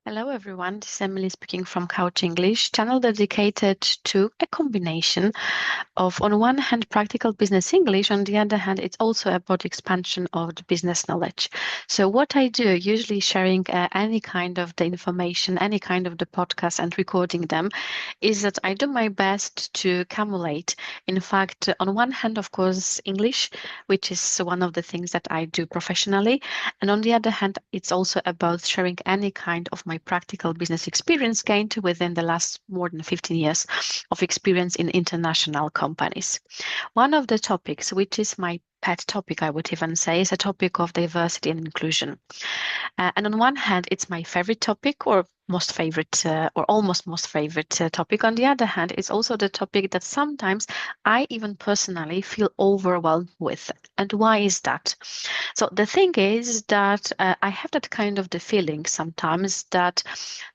Hello everyone, this is Emily speaking from Couch English, channel dedicated to a combination of, on one hand, practical business English, on the other hand, it's also about expansion of the business knowledge. So what I do, usually sharing any kind of the information, any kind of the podcast and recording them, is that I do my best to accumulate. In fact, on one hand, of course, English, which is one of the things that I do professionally. And on the other hand, it's also about sharing any kind of my practical business experience gained within the last more than 15 years of experience in international companies. One of the topics, which is my pet topic, I would even say, is a topic of diversity and inclusion. And on one hand, it's my favorite topic or most favorite or almost most favorite topic. On the other hand, it's also the topic that sometimes I even personally feel overwhelmed with. And why is that? So the thing is that I have that kind of the feeling sometimes that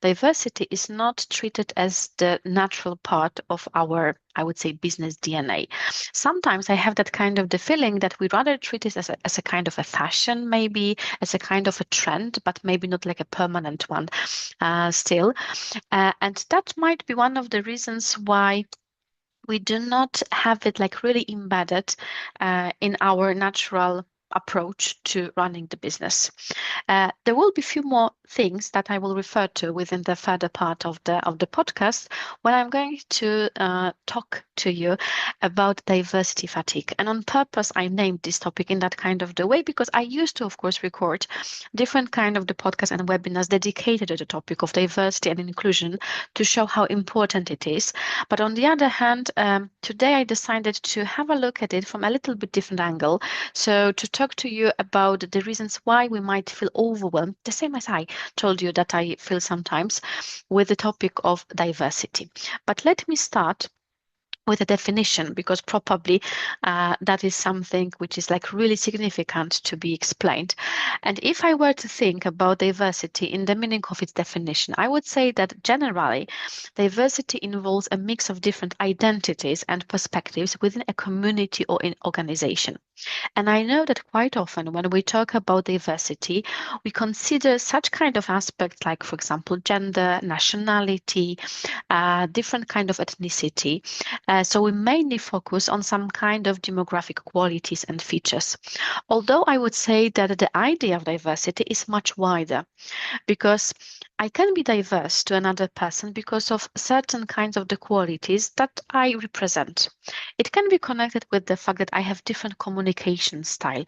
diversity is not treated as the natural part of our, I would say, business DNA. Sometimes I have that kind of the feeling that we rather treat it as a kind of a fashion, maybe as a kind of a trend, but maybe not like a permanent one still. And that might be one of the reasons why we do not have it like really embedded in our natural approach to running the business. There will be a few more things that I will refer to within the further part of the podcast when I'm going to talk to you about diversity fatigue. And on purpose, I named this topic in that kind of the way because I used to, of course, record different kind of the podcasts and webinars dedicated to the topic of diversity and inclusion to show how important it is. But on the other hand, today I decided to have a look at it from a little bit different angle. So to talk to you about the reasons why we might feel overwhelmed, the same as I told you that I feel sometimes with the topic of diversity. But let me start with a definition because probably that is something which is like really significant to be explained. And if I were to think about diversity in the meaning of its definition, I would say that generally diversity involves a mix of different identities and perspectives within a community or in organization. And I know that quite often when we talk about diversity, we consider such kind of aspects like, for example, gender, nationality, different kind of ethnicity. So we mainly focus on some kind of demographic qualities and features. Although I would say that the idea of diversity is much wider because I can be diverse to another person because of certain kinds of the qualities that I represent. It can be connected with the fact that I have different communication style.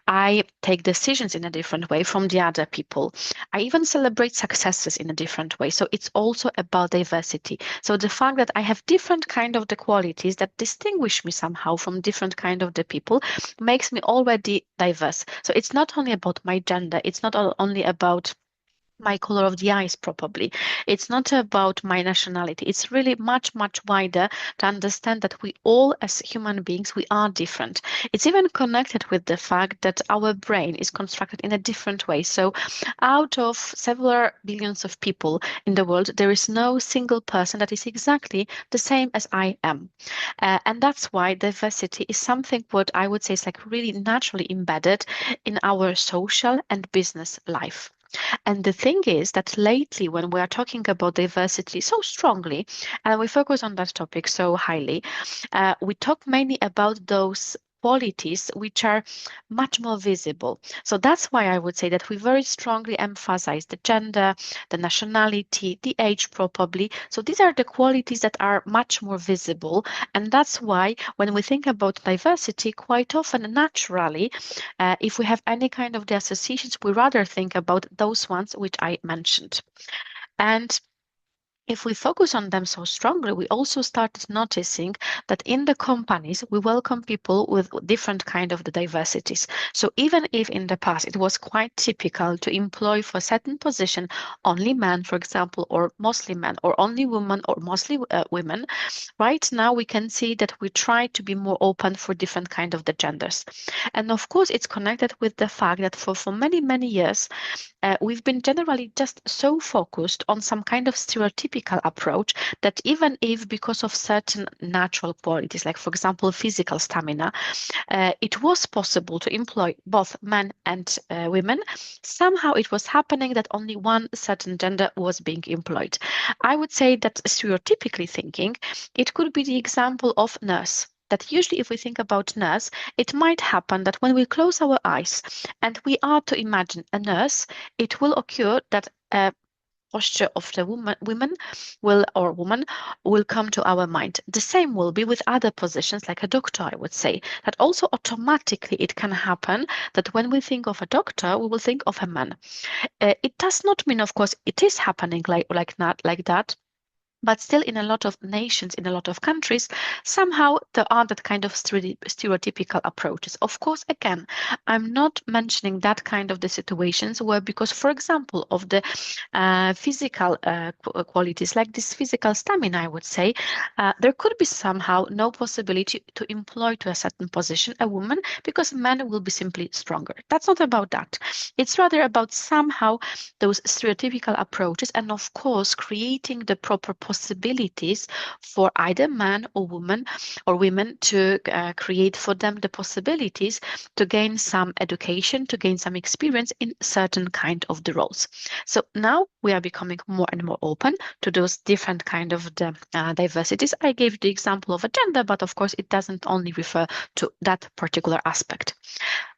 I take decisions in a different way from the other people. I even celebrate successes in a different way. So it's also about diversity. So the fact that I have different kind of the qualities that distinguish me somehow from different kind of the people makes me already diverse. So it's not only about my gender. It's not only about my color of the eyes, probably. It's not about my nationality. It's really much, much wider to understand that we all, as human beings, we are different. It's even connected with the fact that our brain is constructed in a different way. So out of several billions of people in the world, there is no single person that is exactly the same as I am. And that's why diversity is something what I would say is like really naturally embedded in our social and business life. And the thing is that lately, when we are talking about diversity so strongly, and we focus on that topic so highly, we talk mainly about those qualities which are much more visible. So that's why I would say that we very strongly emphasize the gender, the nationality, the age probably. So these are the qualities that are much more visible. And that's why when we think about diversity, quite often naturally, if we have any kind of the associations, we rather think about those ones which I mentioned. And if we focus on them so strongly, we also started noticing that in the companies, we welcome people with different kind of the diversities. So even if in the past it was quite typical to employ for a certain position only men, for example, or mostly men, or only women, or mostly women, right now we can see that we try to be more open for different kind of the genders. And of course, it's connected with the fact that for many, many years, we've been generally just so focused on some kind of stereotypical stereotypical approach that even if because of certain natural qualities, like for example, physical stamina, it was possible to employ both men and women, somehow it was happening that only one certain gender was being employed. I would say that stereotypically thinking, it could be the example of nurse. That usually, if we think about nurse, it might happen that when we close our eyes and we are to imagine a nurse, it will occur that a posture of the woman will come to our mind. The same will be with other positions like a doctor, I would say. That also automatically it can happen that when we think of a doctor, we will think of a man. It does not mean, of course, it is happening like that. But still, in a lot of nations, in a lot of countries, somehow there are that kind of stereotypical approaches. Of course, again, I'm not mentioning that kind of the situations where, because, for example, of the physical qualities, like this physical stamina, I would say, there could be somehow no possibility to employ to a certain position a woman because men will be simply stronger. That's not about that. It's rather about somehow those stereotypical approaches and, of course, creating the proper possibilities for either man or woman or women to create for them the possibilities to gain some education, to gain some experience in certain kind of the roles. So now we are becoming more and more open to those different kind of the diversities. I gave the example of a gender, but of course it doesn't only refer to that particular aspect.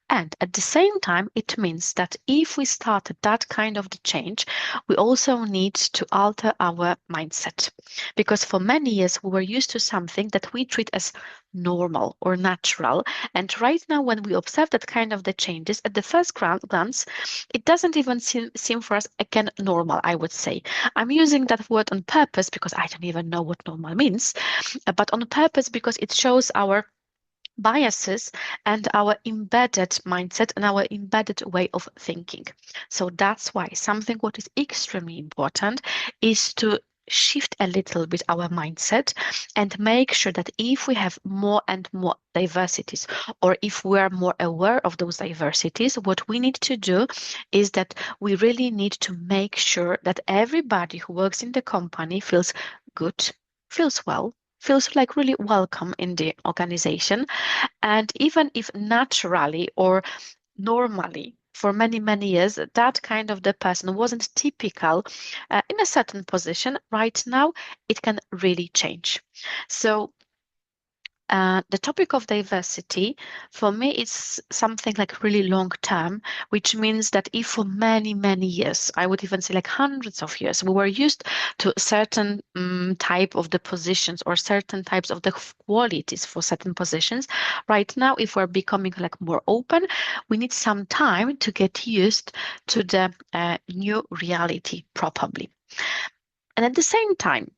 And at the same time, it means that if we started that kind of the change, we also need to alter our mindset. Because for many years, we were used to something that we treat as normal or natural. And right now, when we observe that kind of the changes, at the first glance, it doesn't even seem for us, again, normal, I would say. I'm using that word on purpose because I don't even know what normal means, but on purpose because it shows our biases and our embedded mindset and our embedded way of thinking. So that's why something what is extremely important is to shift a little bit our mindset and make sure that if we have more and more diversities, or if we are more aware of those diversities, what we need to do is that we really need to make sure that everybody who works in the company feels good, feels well, feels like really welcome in the organization. And even if naturally or normally for many, many years, that kind of the person wasn't typical in a certain position, right now, it can really change. So the topic of diversity, for me, is something like really long term, which means that if for many, many years, I would even say like hundreds of years, we were used to certain type of the positions or certain types of the qualities for certain positions, right now, if we're becoming like more open, we need some time to get used to the new reality properly. And at the same time,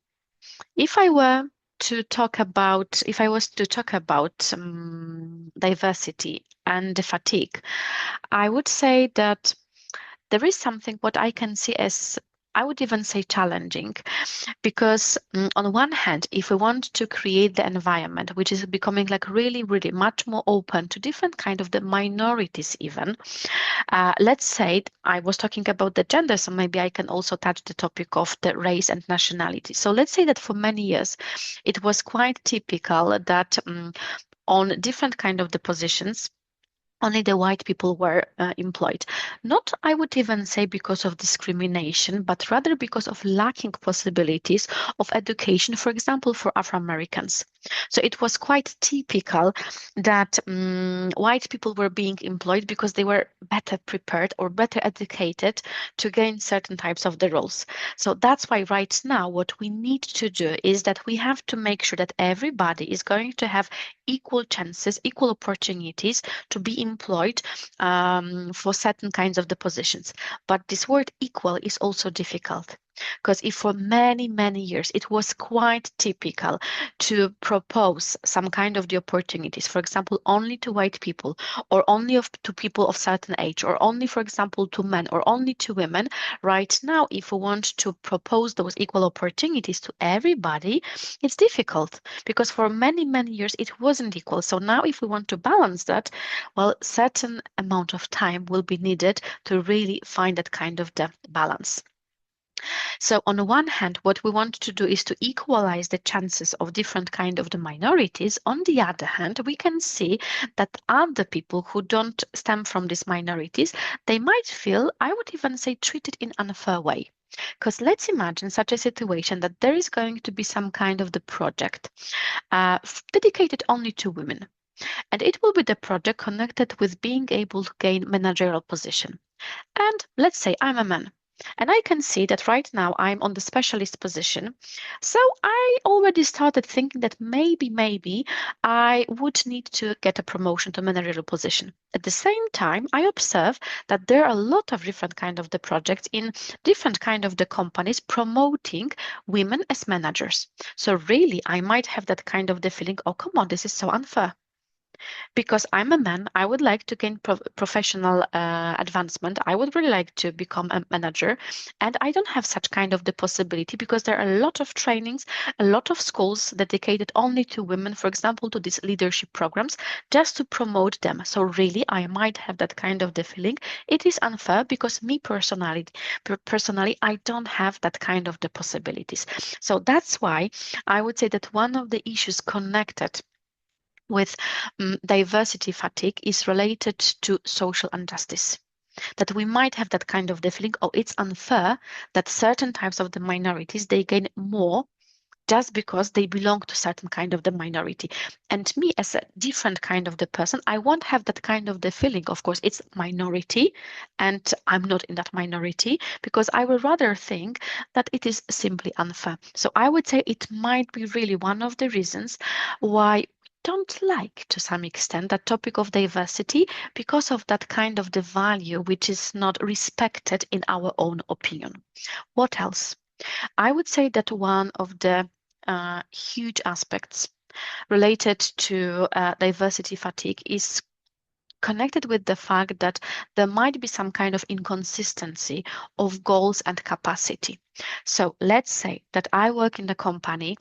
if I were if I was to talk about diversity and the fatigue, I would say that there is something what I can see as, I would even say, challenging, because on one hand, if we want to create the environment which is becoming like really, really much more open to different kind of the minorities even, let's say I was talking about the gender, so maybe I can also touch the topic of the race and nationality. So let's say that for many years, it was quite typical that on different kind of the positions, only the white people were employed. Not, I would even say, because of discrimination, but rather because of lacking possibilities of education, for example, for Afro-Americans. So it was quite typical that white people were being employed because they were better prepared or better educated to gain certain types of the roles. So that's why right now what we need to do is that we have to make sure that everybody is going to have equal chances, equal opportunities to be employed for certain kinds of the positions. But this word equal is also difficult, because if for many, many years it was quite typical to propose some kind of the opportunities, for example, only to white people, or only to people of certain age, or only, for example, to men, or only to women, right now, if we want to propose those equal opportunities to everybody, it's difficult, because for many, many years it wasn't equal. So now if we want to balance that, well, certain amount of time will be needed to really find that kind of the balance. So on the one hand, what we want to do is to equalize the chances of different kind of the minorities. On the other hand, we can see that other people who don't stem from these minorities, they might feel, I would even say, treated in unfair way. Because let's imagine such a situation that there is going to be some kind of the project dedicated only to women. And it will be the project connected with being able to gain managerial position. And let's say I'm a man. And I can see that right now I'm on the specialist position. So I already started thinking that maybe I would need to get a promotion to managerial position. At the same time, I observe that there are a lot of different kind of the projects in different kind of the companies promoting women as managers. So really, I might have that kind of the feeling, oh, come on, this is so unfair because I'm a man, I would like to gain professional advancement. I would really like to become a manager, and I don't have such kind of the possibility because there are a lot of trainings, a lot of schools dedicated only to women, for example, to these leadership programs, just to promote them. So really, I might have that kind of the feeling. It is unfair because me personally, I don't have that kind of the possibilities. So that's why I would say that one of the issues connected with diversity fatigue is related to social injustice. That we might have that kind of the feeling, oh, it's unfair that certain types of the minorities they gain more just because they belong to certain kind of the minority. And me as a different kind of the person, I won't have that kind of the feeling. Of course, it's minority and I'm not in that minority because I will rather think that it is simply unfair. So I would say it might be really one of the reasons why don't like to some extent that topic of diversity because of that kind of the value which is not respected in our own opinion. What else? I would say that one of the huge aspects related to diversity fatigue is connected with the fact that there might be some kind of inconsistency of goals and capacity. So let's say that I work in the company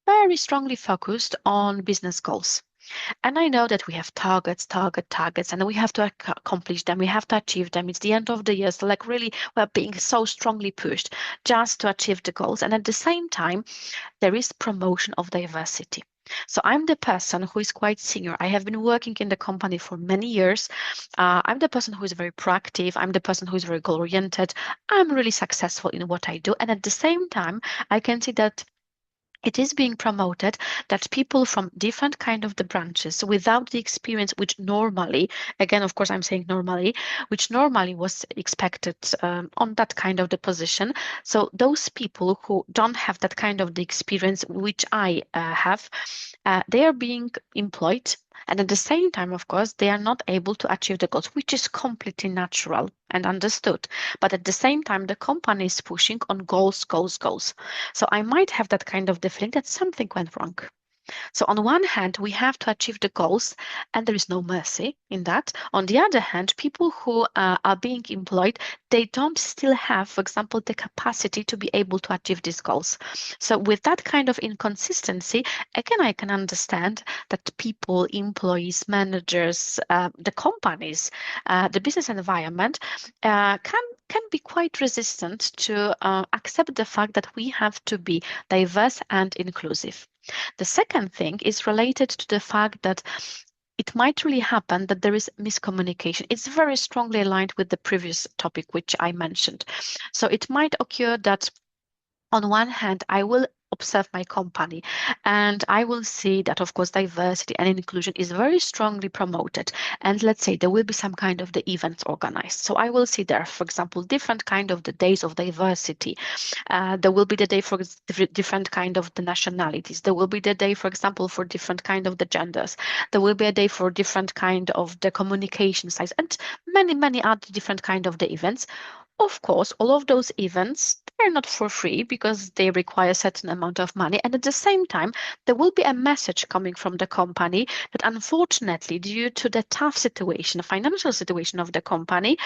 very strongly focused on business goals. And I know that we have targets, and we have to accomplish them. We have to achieve them. It's the end of the year. So like really, we're being so strongly pushed just to achieve the goals. And at the same time, there is promotion of diversity. So I'm the person who is quite senior. I have been working in the company for many years. I'm the person who is very proactive. I'm the person who is very goal oriented. I'm really successful in what I do. And at the same time, I can see that it is being promoted that people from different kind of the branches without the experience which normally, again of course I'm saying normally, which normally was expected on that kind of the position, so those people who don't have that kind of the experience which I have, they are being employed, and at the same time, of course, they are not able to achieve the goals, which is completely natural and understood. But at the same time, the company is pushing on goals, goals, goals. So I might have that kind of the feeling that something went wrong. So on one hand, we have to achieve the goals, and there is no mercy in that. On the other hand, people who are being employed, they don't still have, for example, the capacity to be able to achieve these goals. So with that kind of inconsistency, again, I can understand that people, employees, managers, the companies, the business environment can be quite resistant to accept the fact that we have to be diverse and inclusive. The second thing is related to the fact that it might really happen that there is miscommunication. It's very strongly aligned with the previous topic, which I mentioned. So it might occur that on one hand, I will observe my company and I will see that, of course, diversity and inclusion is very strongly promoted. And let's say there will be some kind of the events organized. So I will see there, for example, different kind of the days of diversity. There will be the day for different kind of the nationalities. There will be the day, for example, for different kind of the genders. There will be a day for different kind of the communication sites and many other different kind of the events. Of course, all of those events are not for free because they require a certain amount of money. And at the same time, there will be a message coming from the company that unfortunately, due to the tough situation, the financial situation of the company,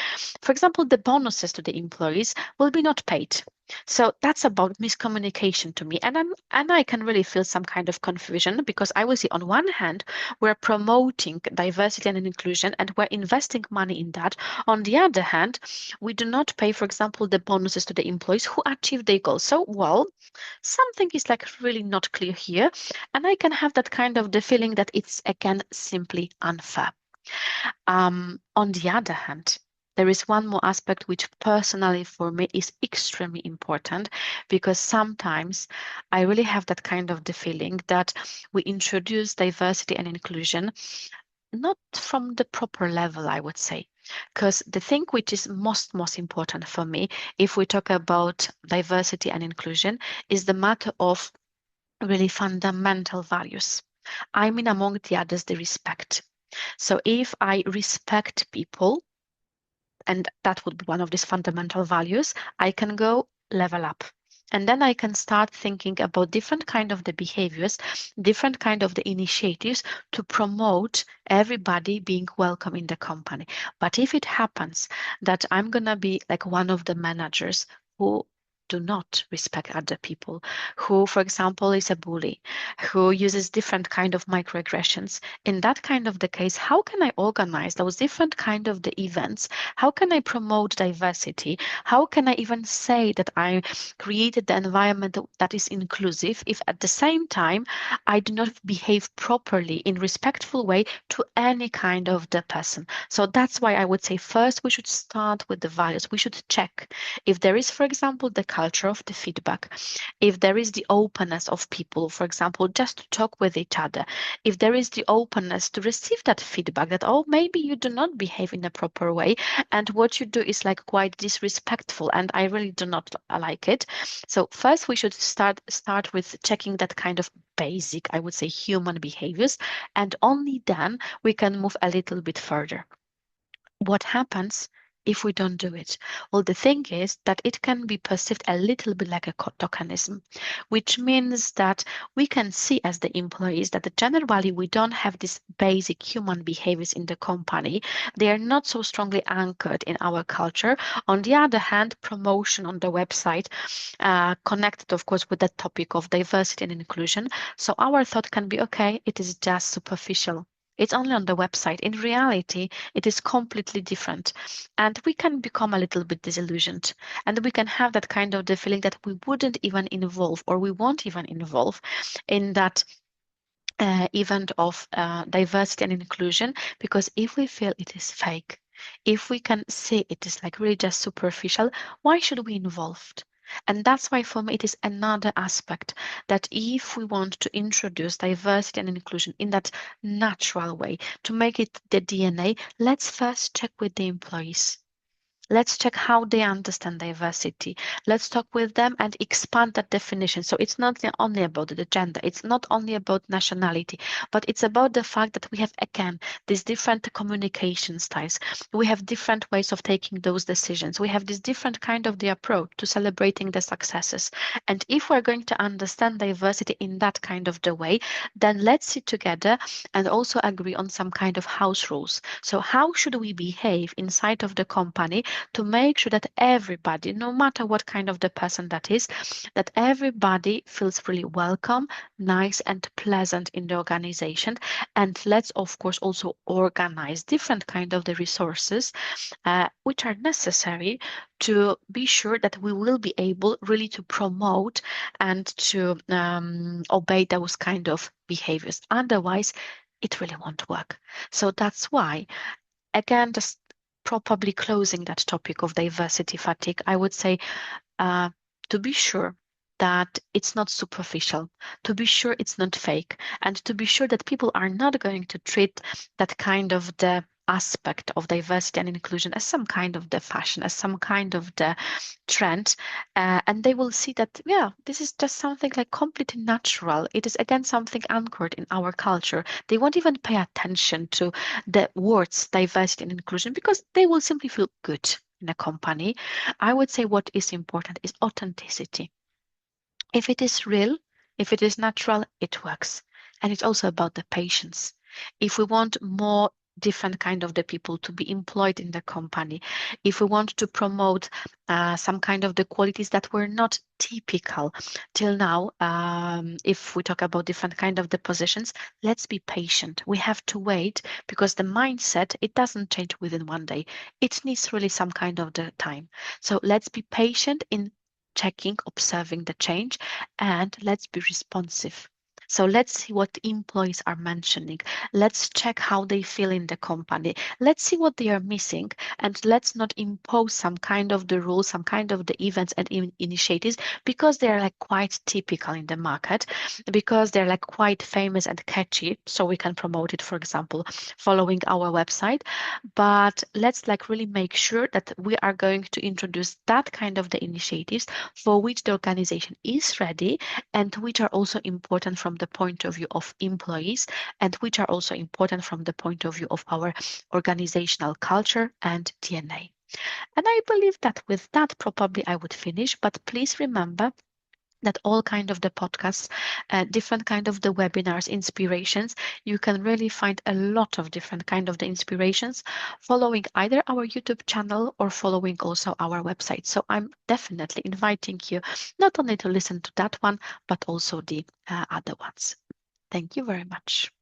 for example, the bonuses to the employees will be not paid. So that's about miscommunication to me. And I can really feel some kind of confusion because I will see on one hand, we're promoting diversity and inclusion and we're investing money in that. On the other hand, we do not pay, for example, the bonuses to the employees who achieve their goals. So, well, something is like really not clear here. And I can have that kind of the feeling that it's again simply unfair. On the other hand, there is one more aspect which personally for me is extremely important because sometimes I really have that kind of the feeling that we introduce diversity and inclusion not from the proper level, I would say. Because the thing which is most important for me, if we talk about diversity and inclusion, is the matter of really fundamental values. I mean, among the others, the respect. So if I respect people, and that would be one of these fundamental values, I can go level up. And then I can start thinking about different kind of the behaviors, different kind of the initiatives to promote everybody being welcome in the company. But if it happens that I'm gonna be like one of the managers who do not respect other people, who, for example, is a bully, who uses different kind of microaggressions, in that kind of the case, how can I organize those different kind of the events? How can I promote diversity? How can I even say that I created the environment that is inclusive if at the same time I do not behave properly in respectful way to any kind of the person? So that's why I would say first we should start with the values. We should check if there is, for example, the culture of the feedback, if there is the openness of people, for example, just to talk with each other, if there is the openness to receive that feedback that, oh, maybe you do not behave in a proper way and what you do is like quite disrespectful and I really do not like it. So first we should start with checking that kind of basic, I would say, human behaviors, and only then we can move a little bit further. What happens if we don't do it? Well, the thing is that it can be perceived a little bit like a tokenism, which means that we can see as the employees that generally we don't have these basic human behaviors in the company. They are not so strongly anchored in our culture. On the other hand, promotion on the website connected, of course, with the topic of diversity and inclusion. So our thought can be, okay, it is just superficial. It's only on the website. In reality, it is completely different. And we can become a little bit disillusioned. And we can have that kind of the feeling that we wouldn't even involve or we won't even involve in that event of diversity and inclusion, because if we feel it is fake, if we can see it is like really just superficial, why should we involved? And that's why for me it is another aspect that if we want to introduce diversity and inclusion in that natural way, to make it the DNA, let's first check with the employees. Let's check how they understand diversity. Let's talk with them and expand that definition. So it's not only about the gender, it's not only about nationality, but it's about the fact that we have, again, these different communication styles. We have different ways of taking those decisions. We have this different kind of the approach to celebrating the successes. And if we're going to understand diversity in that kind of the way, then let's sit together and also agree on some kind of house rules. So how should we behave inside of the company to make sure that everybody, no matter what kind of the person that is, that everybody feels really welcome, nice and pleasant in the organization. And let's of course also organize different kind of the resources which are necessary to be sure that we will be able really to promote and to obey those kind of behaviors. Otherwise, it really won't work. So that's why, again, just probably closing that topic of diversity fatigue, I would say uh, to be sure that it's not superficial, to be sure it's not fake, and to be sure that people are not going to treat that kind of the aspect of diversity and inclusion as some kind of the fashion, as some kind of the trend, and they will see that, yeah, this is just something like completely natural. It is again something anchored in our culture. They won't even pay attention to the words diversity and inclusion because they will simply feel good in a company. I would say what is important is authenticity. If it is real, if it is natural, it works. And it's also about the patience. If we want more different kind of the people to be employed in the company, if we want to promote some kind of the qualities that were not typical till now, if we talk about different kind of the positions, let's be patient. We have to wait because the mindset, it doesn't change within one day. It needs really some kind of the time. So let's be patient in checking, observing the change, and let's be responsive. So let's see what employees are mentioning. Let's check how they feel in the company. Let's see what they are missing, and let's not impose some kind of the rules, some kind of the events and initiatives because they're like quite typical in the market, because they're like quite famous and catchy. So we can promote it, for example, following our website. But let's like really make sure that we are going to introduce that kind of the initiatives for which the organization is ready and which are also important from the point of view of employees and which are also important from the point of view of our organizational culture and DNA. And I believe that with that, probably I would finish, but please remember that all kind of the podcasts, different kind of the webinars, inspirations, you can really find a lot of different kind of the inspirations following either our YouTube channel or following also our website. So I'm definitely inviting you not only to listen to that one, but also the other ones. Thank you very much.